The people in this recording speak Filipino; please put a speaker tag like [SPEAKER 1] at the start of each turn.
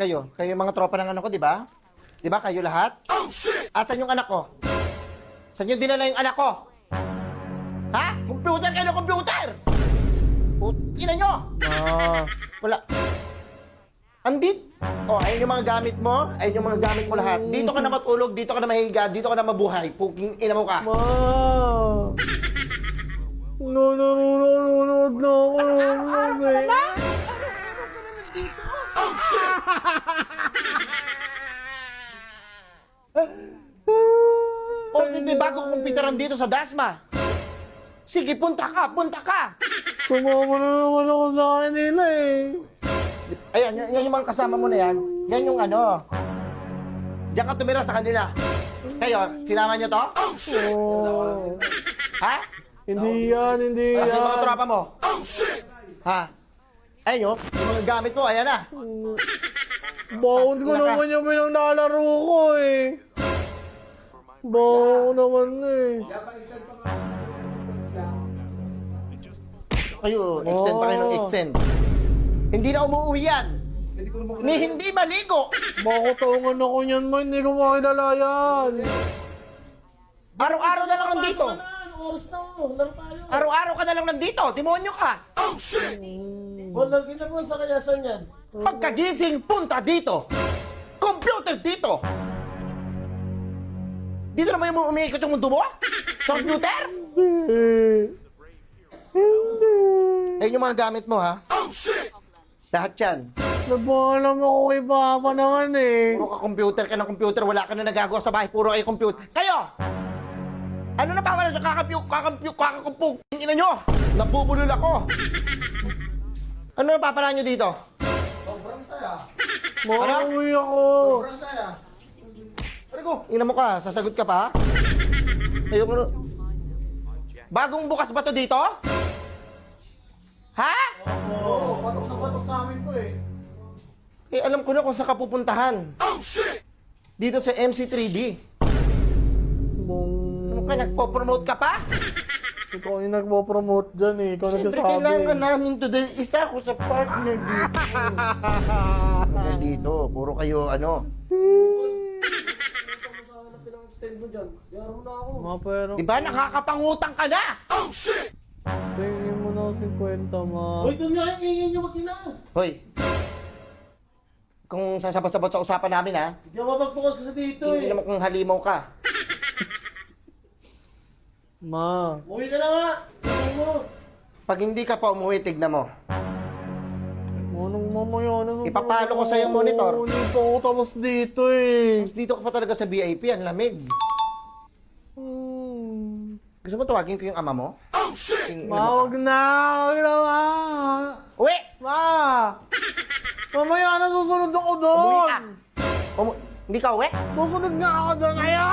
[SPEAKER 1] Kayo yung mga tropa ng anak ko, di ba? Di ba, kayo lahat? Asan yung anak ko? Saan yung dinala yung anak ko? Ha? Computer kayo ng computer! Ina nyo! Wala. Andit! Ayun yung mga gamit mo. Ayun yung mga gamit mo lahat. Dito ka na matulog, dito ka na mahiga, dito ka na mabuhay. Puking ina mo ka.
[SPEAKER 2] Ma! Nanonood na ako kasi.
[SPEAKER 1] May bagong kumpiteran dito sa Dasma. Sige, punta ka, punta ka!
[SPEAKER 2] Sumama na naman ako sa kanila eh.
[SPEAKER 1] Ayan, yan yung mga kasama mo na yan. Yan yung ano. Diyan ka tumira sa kanila. Kayo, sinama nyo to?
[SPEAKER 2] Oh.
[SPEAKER 1] Ha?
[SPEAKER 2] Hindi yan, hindi
[SPEAKER 1] Kasi yung mga
[SPEAKER 2] yan.
[SPEAKER 1] tropa mo? Ha? Ayun yung mga gamit mo, ayan na.
[SPEAKER 2] Baon ko
[SPEAKER 1] Naka-
[SPEAKER 2] naman yung pinaglalaro ko eh. Baon ko naman eh.
[SPEAKER 1] Kayo, extend pa kayo ng extend. Hindi na umuwi yan. Ni hindi maligo.
[SPEAKER 2] Makutungan ako niyan mo, hindi ko makilala yan.
[SPEAKER 1] Araw-araw na lang nandito.
[SPEAKER 3] Oras na mo, laro tayo.
[SPEAKER 1] Araw-araw ka na lang nandito. Demonyo ka.
[SPEAKER 3] Laro kita po sa kayasan yan.
[SPEAKER 1] Pagkagising, punta dito. Computer dito. Dito naman yung umiikot yung mundo mo? Sa computer?
[SPEAKER 2] Hindi.
[SPEAKER 1] Ayun yung mga gamit mo, ha? Lahat yan.
[SPEAKER 2] Nagpaalam ako kay Papa naman eh.
[SPEAKER 1] Puro ka computer ka ng computer. Wala ka na nagagawa sa bahay. Puro kayo computer. Kayo! Ano na pa wala sa kakakumpug? Ina nyo! Nabubulol ako. Ano na papala nyo dito?
[SPEAKER 3] Sobrang saya.
[SPEAKER 2] Mauwi ako.
[SPEAKER 3] Sobrang saya.
[SPEAKER 1] Rico, ina mo ka. Sasagot ka pa? Ayoko na. Bagong bukas ba to dito? Ha?
[SPEAKER 3] Oo, patok na patok sa amin to eh.
[SPEAKER 1] Eh, alam ko na kung saan ka pupuntahan. Dito sa MC3D. Ano ka, nagpo-promote ka pa?
[SPEAKER 2] Ikaw yung nagpo-promote dyan eh. Ikaw
[SPEAKER 1] Siyempre,
[SPEAKER 2] nagsasabi.
[SPEAKER 1] kailangan namin to dahil isa ako sa partner dito. Dito, puro kayo, ano.
[SPEAKER 2] Mga pero,
[SPEAKER 1] Diba, nakakapangutang ka na?
[SPEAKER 2] tingin mo na ako 50, ma.
[SPEAKER 3] Uy, doon nga yung ingin nyo mag-ina.
[SPEAKER 1] Hoy, kung sasabot-sabot sa usapan namin, ha?
[SPEAKER 3] Hindi ako mapagbukas kasi dito
[SPEAKER 1] Hindi
[SPEAKER 3] eh.
[SPEAKER 1] naman kung halimaw ka.
[SPEAKER 2] Ma.
[SPEAKER 3] Uwi ka na nga. Uwi mo.
[SPEAKER 1] Pag hindi ka pa umuwi, tignan mo.
[SPEAKER 2] Anong mamaya na susunod
[SPEAKER 1] Ipapalo ko sa'yo yung monitor.
[SPEAKER 2] Hindi pa ako tapos dito eh.
[SPEAKER 1] Mas dito ka pa talaga sa VIP, ang lamig. Gusto mo tawagin ko yung ama mo?
[SPEAKER 2] Ma, wag na. Wag na, ma.
[SPEAKER 1] Uwi!
[SPEAKER 2] Ma. Mamaya na susunod ako
[SPEAKER 1] Umuwi
[SPEAKER 2] doon.
[SPEAKER 1] ka! Hindi ka uwi?
[SPEAKER 2] Susunod nga ako doon. Ayaw.